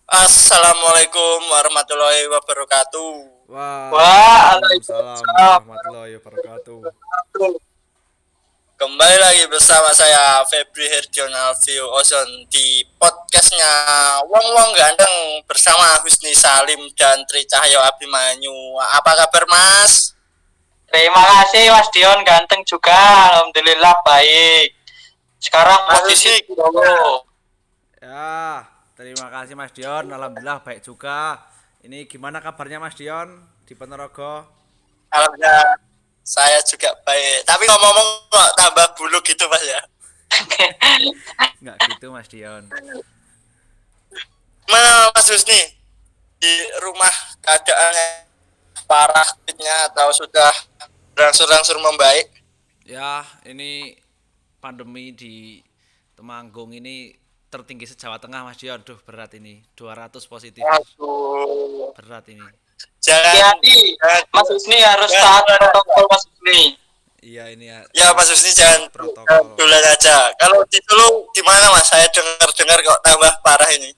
Assalamualaikum warahmatullahi wabarakatuh. Waalaikumsalam Waalaikumsalam. warahmatullahi wabarakatuh. Kembali lagi bersama saya Febri Herdion Alvio Ozon di podcastnya Wong Wong Ganteng bersama Husni Salim dan Tri Cahyo Abimanyu. Apa kabar Mas? Terima kasih Mas Dion, ganteng juga. Alhamdulillah baik. Sekarang Mas posisi Husni, dulu. Ya, terima kasih Mas Dion. Alhamdulillah baik juga. Ini gimana kabarnya Mas Dion di Ponorogo? alhamdulillah saya juga baik. Tapi ngomong-ngomong kok tambah buluk gitu Mas ya. Enggak gitu Mas Dion. Mana Mas Husni? Di rumah keadaannya parah fitnya atau sudah berangsur-angsur membaik? Ya, ini pandemi di Temanggung ini tertinggi se-Jawa Tengah Mas Dion. Duh, berat ini. 200 positif. Aduh. Berat ini. Jangan, Hati-hati. jangan, Mas Husni harus jangan taat protokol Mas Husni. Iya ini ya. ya Mas Husni jangan Protokol. duluan aja. Kalau di Solo gimana Mas? Saya dengar-dengar kok tambah parah ini.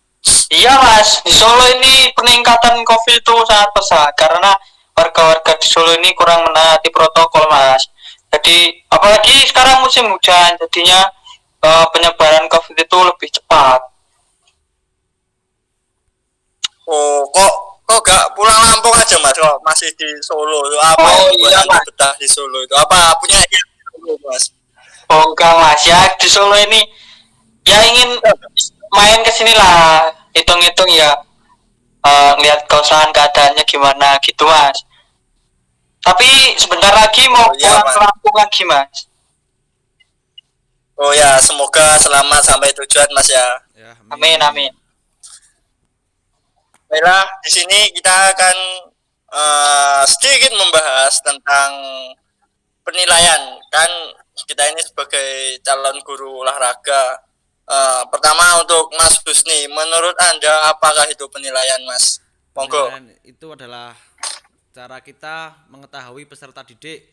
Iya Mas, di Solo ini peningkatan COVID itu sangat pesat karena warga-warga di Solo ini kurang menaati protokol Mas. Jadi apalagi sekarang musim hujan, jadinya penyebaran COVID itu lebih cepat. Oh, kok gak pulang Lampung aja Mas? Kok masih di Solo? Itu apa Oh yang buat iya Anda Mas, betah di Solo itu? Apa punya yang di Solo Mas? bongkar Mas ya di Solo ini ya ingin main ke sini lah, hitung-hitung ya, lihat kesusahan keadaannya gimana gitu Mas. Tapi sebentar lagi mau Oh iya pulang ke Mas. Lampung lagi Mas. Oh ya, semoga selamat sampai tujuan Mas ya. Ya, Amin amin. Baiklah, di sini kita akan sedikit membahas tentang penilaian. Kan kita ini sebagai calon guru olahraga. Pertama untuk Mas Husni, menurut Anda apakah itu penilaian Mas? Monggo. Penilaian itu adalah cara kita mengetahui peserta didik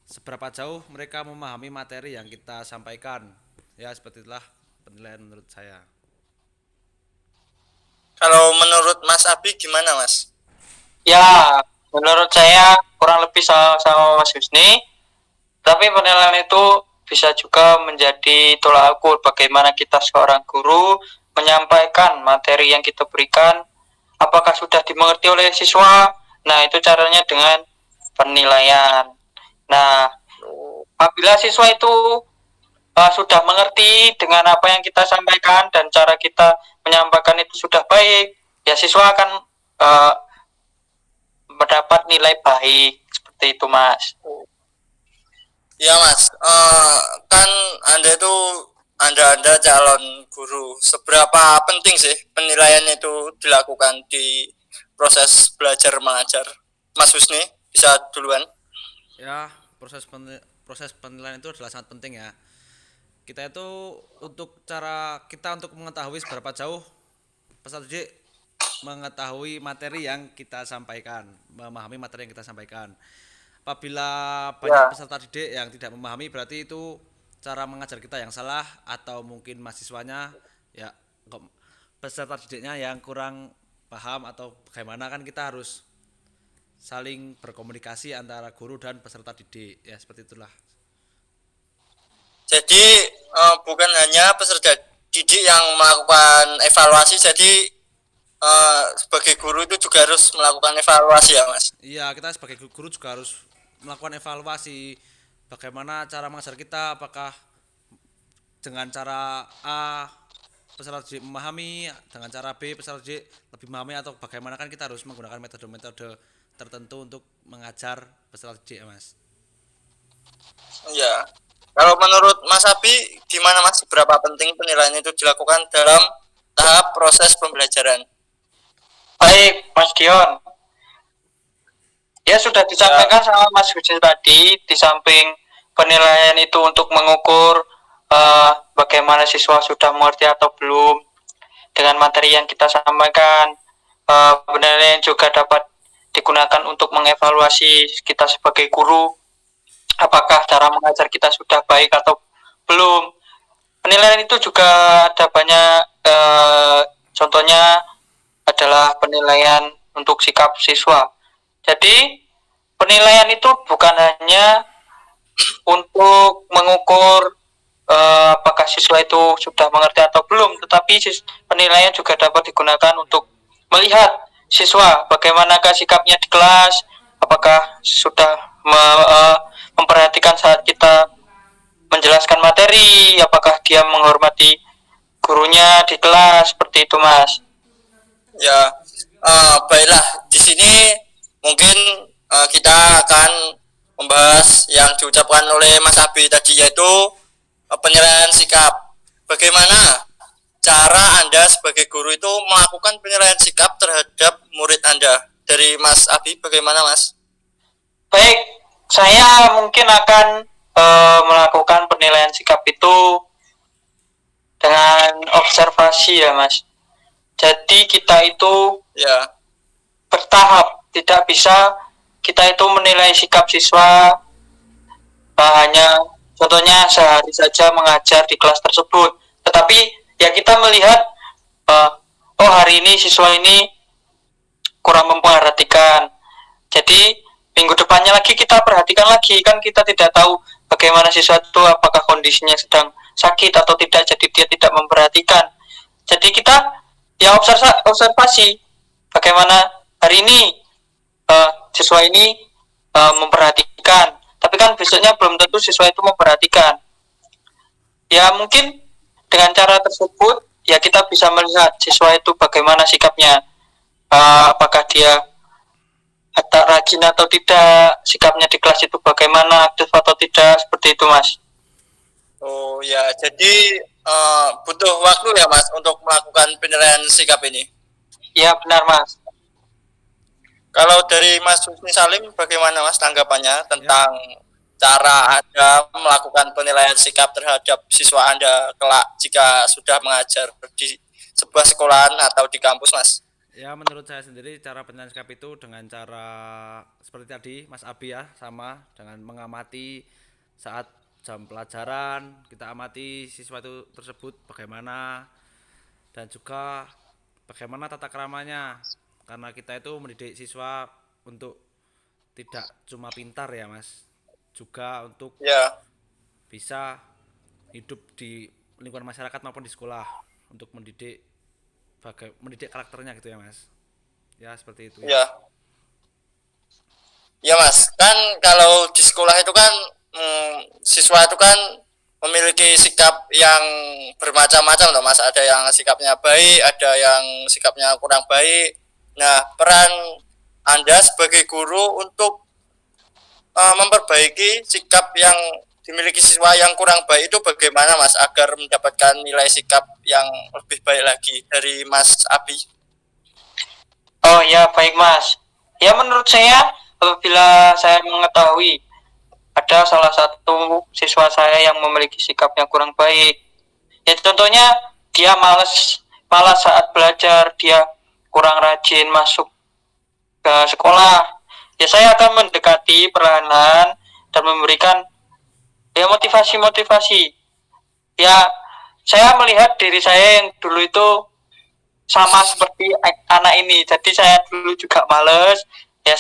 seberapa jauh mereka memahami materi yang kita sampaikan. Ya, seperti itulah penilaian menurut saya. Kalau menurut Mas Abi gimana Mas? Ya menurut saya kurang lebih sama Mas Husni. Tapi penilaian itu bisa juga menjadi tolak ukur bagaimana kita seorang guru menyampaikan materi yang kita berikan, apakah sudah dimengerti oleh siswa. Nah itu caranya dengan penilaian. Nah apabila siswa itu sudah mengerti dengan apa yang kita sampaikan dan cara kita menyampaikan itu sudah baik, ya siswa akan uh, mendapat nilai baik seperti itu Mas. Ya Mas, kan Anda itu Anda calon guru. Seberapa penting sih penilaian itu dilakukan di proses belajar mengajar? Mas Husni bisa duluan. Ya, proses penilaian itu adalah sangat penting ya. Kita itu untuk cara kita untuk mengetahui seberapa jauh peserta didik mengetahui materi yang kita sampaikan, memahami materi yang kita sampaikan. Apabila banyak Ya. peserta didik yang tidak memahami, berarti itu cara mengajar kita yang salah, atau mungkin mahasiswanya ya peserta didiknya yang kurang paham, atau bagaimana. Kan kita harus saling berkomunikasi antara guru dan peserta didik ya, seperti itulah. Jadi bukan hanya peserta didik yang melakukan evaluasi, jadi sebagai guru itu juga harus melakukan evaluasi ya Mas. Iya, kita sebagai guru juga harus melakukan evaluasi bagaimana cara mengajar kita, apakah dengan cara A peserta didik memahami, dengan cara B peserta didik lebih memahami, atau bagaimana. Kan kita harus menggunakan metode-metode tertentu untuk mengajar peserta didik ya Mas. Ya. Kalau menurut Mas Abi gimana Mas? Seberapa penting penilaian itu dilakukan dalam tahap proses pembelajaran? Baik, Mas Dion. Ya sudah disampaikan sama Mas Hussein tadi, di samping penilaian itu untuk mengukur bagaimana siswa sudah mengerti atau belum dengan materi yang kita sampaikan. Penilaian juga dapat digunakan untuk mengevaluasi kita sebagai guru, apakah cara mengajar kita sudah baik atau belum. Penilaian itu juga ada banyak, contohnya adalah penilaian untuk sikap siswa. Jadi penilaian itu bukan hanya untuk mengukur apakah siswa itu sudah mengerti atau belum, tetapi penilaian juga dapat digunakan untuk melihat siswa bagaimanakah sikapnya di kelas, apakah sudah memperhatikan saat kita menjelaskan materi, apakah dia menghormati gurunya di kelas, seperti itu Mas. Ya, baiklah. Di sini mungkin kita akan membahas yang diucapkan oleh Mas Abi tadi, yaitu penilaian sikap. Bagaimana cara Anda sebagai guru itu melakukan penilaian sikap terhadap murid Anda? Dari Mas Abi, bagaimana Mas? Baik, saya mungkin akan melakukan penilaian sikap itu dengan observasi ya Mas. Jadi kita itu Ya, bertahap, tidak bisa kita itu menilai sikap siswa hanya contohnya sehari saja mengajar di kelas tersebut, tetapi ya kita melihat oh hari ini siswa ini kurang memperhatikan, jadi minggu depannya lagi kita perhatikan lagi, kan kita tidak tahu bagaimana siswa itu, apakah kondisinya sedang sakit atau tidak, jadi dia tidak memperhatikan. Jadi kita ya observasi bagaimana hari ini siswa ini memperhatikan, tapi kan besoknya belum tentu siswa itu memperhatikan. Ya mungkin dengan cara tersebut ya kita bisa melihat siswa itu bagaimana sikapnya, apakah dia tak rajin atau tidak, sikapnya di kelas itu bagaimana, aktif atau tidak, seperti itu Mas. oh ya, jadi butuh waktu ya Mas untuk melakukan penilaian sikap ini. Iya benar Mas. Kalau dari Mas Husni Salim, bagaimana Mas tanggapannya tentang cara Anda melakukan penilaian sikap terhadap siswa Anda kelak jika sudah mengajar di sebuah sekolahan atau di kampus, Mas? Ya, menurut saya sendiri cara penilaian sikap itu dengan cara seperti tadi Mas Abi ya, sama dengan mengamati saat jam pelajaran, kita amati siswa itu tersebut bagaimana, dan juga bagaimana tata keramanya, karena kita itu mendidik siswa untuk tidak cuma pintar ya Mas, juga untuk Ya, bisa hidup di lingkungan masyarakat maupun di sekolah, untuk mendidik karakternya gitu ya Mas. Ya seperti itu ya. ya, ya Mas. Kan kalau di sekolah itu kan siswa itu kan memiliki sikap yang bermacam-macam loh Mas. Ada yang sikapnya baik, ada yang sikapnya kurang baik. Nah, peran Anda sebagai guru untuk memperbaiki sikap yang dimiliki siswa yang kurang baik itu bagaimana Mas agar mendapatkan nilai sikap yang lebih baik lagi dari Mas Abi? Oh ya baik Mas. Ya menurut saya apabila saya mengetahui ada salah satu siswa saya yang memiliki sikap yang kurang baik, ya contohnya dia malas saat belajar, dia kurang rajin masuk ke sekolah, ya saya akan mendekati perlahan dan memberikan ya motivasi. Ya saya melihat diri saya yang dulu itu sama seperti anak ini, jadi saya dulu juga males, ya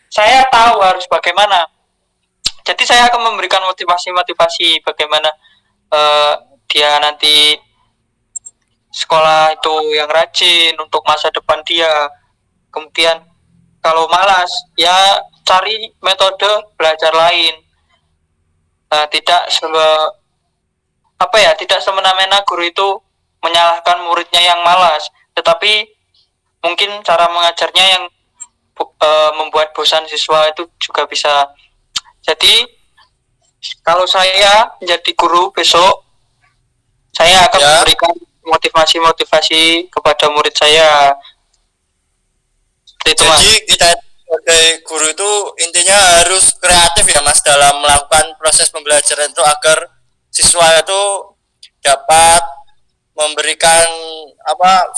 saya tahu harus bagaimana, jadi saya akan memberikan motivasi bagaimana dia nanti sekolah itu yang rajin untuk masa depan dia. Kemudian kalau malas ya cari metode belajar lain. Tidak semena-mena guru itu menyalahkan muridnya yang malas, tetapi mungkin cara mengajarnya yang membuat bosan siswa itu juga bisa. Jadi kalau saya menjadi guru besok, saya akan memberikan motivasi kepada murid saya. Jadi kita sebagai guru itu intinya harus kreatif ya Mas dalam melakukan proses pembelajaran itu agar siswa itu dapat memberikan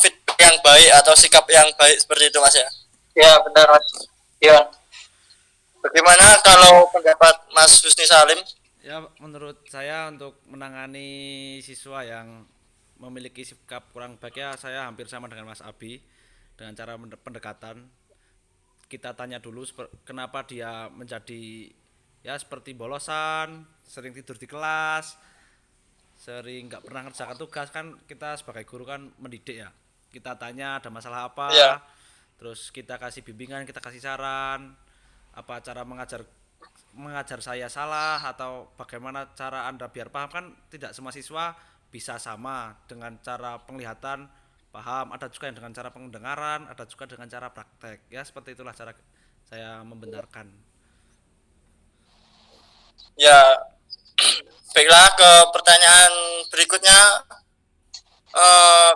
feedback yang baik atau sikap yang baik seperti itu Mas ya. Ya benar Mas. Ya. Bagaimana kalau pendapat Mas Husni Salim? Ya menurut saya untuk menangani siswa yang memiliki sikap kurang baik ya saya hampir sama dengan Mas Abi. dengan cara pendekatan. Kita tanya dulu kenapa dia menjadi ya seperti bolosan, sering tidur di kelas, sering nggak pernah ngerjakan tugas. Kan kita sebagai guru kan mendidik ya, kita tanya ada masalah apa, Iya. terus kita kasih bimbingan, kita kasih saran apa cara mengajar saya salah atau bagaimana cara Anda biar paham. Kan tidak semua siswa bisa sama dengan cara penglihatan paham, ada juga yang dengan cara pendengaran, ada juga dengan cara praktek. Ya seperti itulah cara saya membenarkan. Ya, baiklah ke pertanyaan berikutnya.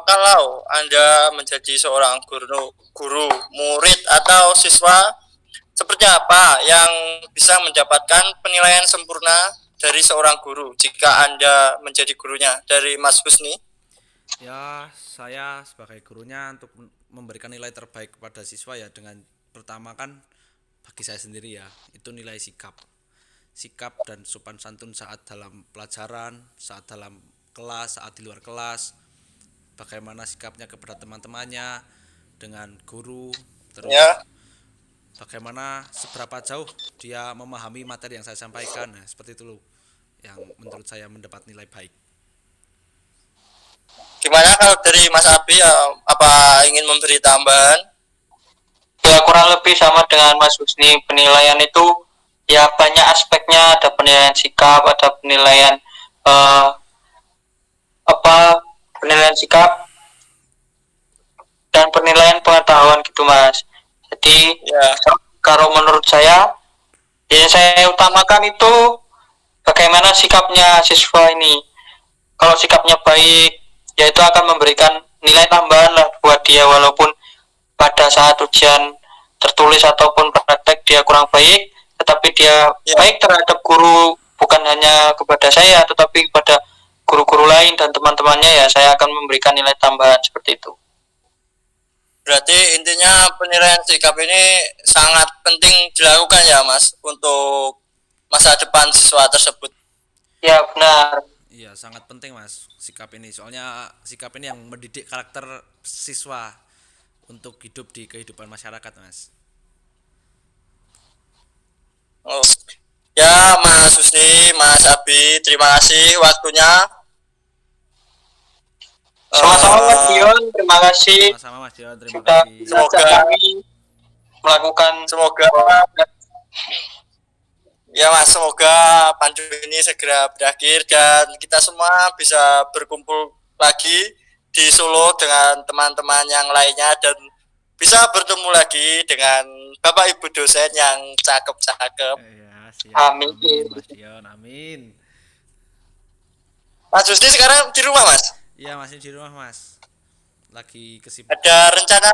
Kalau Anda menjadi seorang guru, murid atau siswa, seperti apa yang bisa mendapatkan penilaian sempurna dari seorang guru jika Anda menjadi gurunya, dari Mas Husni? Ya, saya sebagai gurunya untuk memberikan nilai terbaik kepada siswa ya dengan pertama kan bagi saya sendiri ya, itu nilai sikap. Sikap dan sopan santun saat dalam pelajaran, saat dalam kelas, saat di luar kelas. Bagaimana sikapnya kepada teman-temannya dengan guru, terus Ya, bagaimana seberapa jauh dia memahami materi yang saya sampaikan. Nah, seperti itu loh yang menurut saya mendapat nilai baik. gimana kalau dari Mas Abi ya, apa ingin memberi tambahan? Ya kurang lebih sama dengan Mas Husni. Penilaian itu ya banyak aspeknya, ada penilaian sikap, ada penilaian eh, apa penilaian sikap dan penilaian pengetahuan gitu Mas. Jadi Ya, kalau menurut saya yang saya utamakan itu bagaimana sikapnya siswa ini. Kalau sikapnya baik, ya itu akan memberikan nilai tambahan lah buat dia, walaupun pada saat ujian tertulis ataupun praktek dia kurang baik, tetapi dia Ya. baik terhadap guru, bukan hanya kepada saya tetapi kepada guru-guru lain dan teman-temannya, ya saya akan memberikan nilai tambahan seperti itu. berarti intinya penilaian sikap ini sangat penting dilakukan ya Mas, untuk masa depan siswa tersebut. Ya benar. Iya, sangat penting Mas sikap ini. Soalnya sikap ini yang mendidik karakter siswa untuk hidup di kehidupan masyarakat, Mas. Oh. Ya, Mas Husni, Mas Abi, terima kasih waktunya. Sama-sama Mas Eh, Dion, terima kasih Sama-sama Mas Dion, terima sudah kasih. Semoga- mengajak kami melakukan Semoga ya Mas, semoga pandemi ini segera berakhir dan kita semua bisa berkumpul lagi di Solo dengan teman-teman yang lainnya dan bisa bertemu lagi dengan Bapak Ibu dosen yang cakep-cakep. Iya, siap. Amin. Amin, Mas Dion, amin. Mas Husni sekarang di rumah Mas. Iya, masih di rumah, Mas. Lagi kesibuk. Ada rencana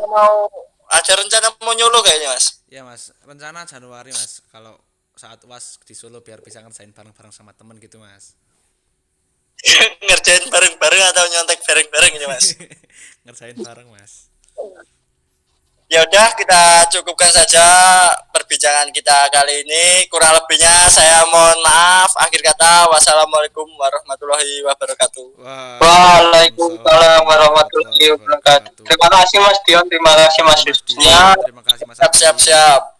mau nyolo kayaknya Mas. Iya, Mas. Rencana Januari, Mas. Kalau saat UAS di Solo biar bisa ngerjain bareng-bareng sama temen gitu, Mas. Ngerjain bareng-bareng atau nyontek bareng-bareng ini Mas. Ngerjain bareng, Mas. Ya udah, kita cukupkan saja perbincangan kita kali ini. Kurang lebihnya saya mohon maaf. Akhir kata, wassalamualaikum warahmatullahi wabarakatuh. Waalaikumsalam warahmatullahi wabarakatuh. Terima kasih Mas Dion, terima kasih Mas Husni. Terima kasih Mas Siap, Adi. siap, siap.